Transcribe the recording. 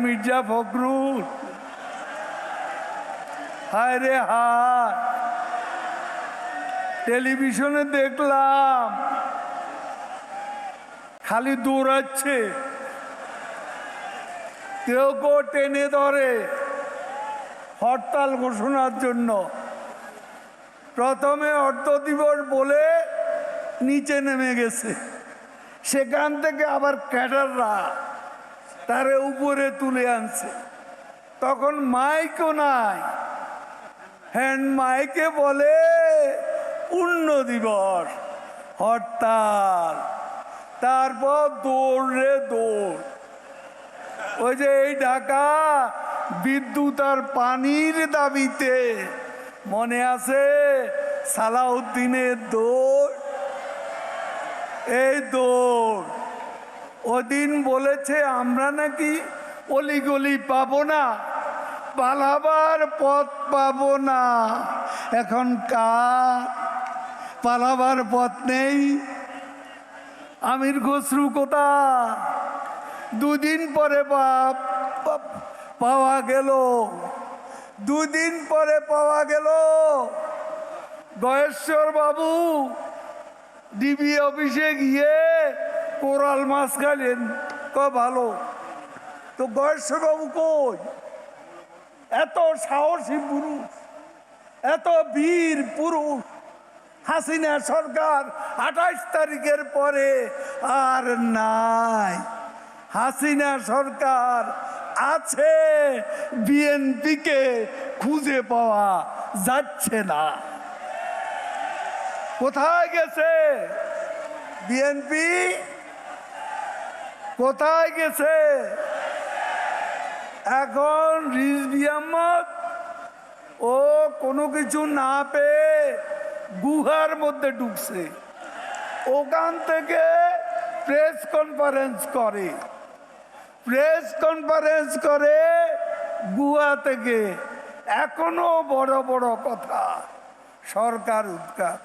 মির্জা ফখরুল, হায় রে হায়, টেলিভিশনে দেখলাম খালি দৌড়াচ্ছে, কেউ কেউ টেনে ধরে হরতাল ঘোষণার জন্য। প্রথমে অর্ধ দিবস বলে নিচে নেমে গেছে, সেখান থেকে আবার ক্যাডাররা তারে উপরে তুলে আনছে। তখন মাইকও নাই, হ্যান্ড মাইকে বলে পূর্ণ দিবস হরতাল। তারপর দৌড় রে দৌড়। ওই যে এই ঢাকা বিদ্যুৎ আর পানির দাবিতে মনে আছে সালাউদ্দিনের দৌড়, এই দৌড়। ওদিন বলেছে আমরা নাকি অলিগলি পাবো না, পালাবার পথ পাবো না। এখন কার পালাবার পথ নেই? আমির খসরু কোথা? দুদিন পরে পাওয়া গেল, দুদিন পরে পাওয়া গেল। গয়েশ্বর বাবু ডিবি অফিসে গিয়ে কোরাল মাছ খাইলেন, ভালো। তো গয়েশ্বর বাবু কই? এত সাহসী পুরুষ, এত বীর পুরুষ হাসিনা সরকার 28 তারিখের পরে আর নাই। হাসিনা সরকার আছে, বিএনপিকে খুঁজে পাওয়া যাচ্ছে না। কোথায় গেছে বিএনপি? কোথায় গেছে? এখন রিজভী আহমদ ও কোনো কিছু না পেয়ে গুহার মধ্যে ঢুকছে, ওখান থেকে প্রেস কনফারেন্স করে, প্রেস কনফারেন্স করে গুহা থেকে। এখনো বড় বড় কথা, সরকার উৎখাত।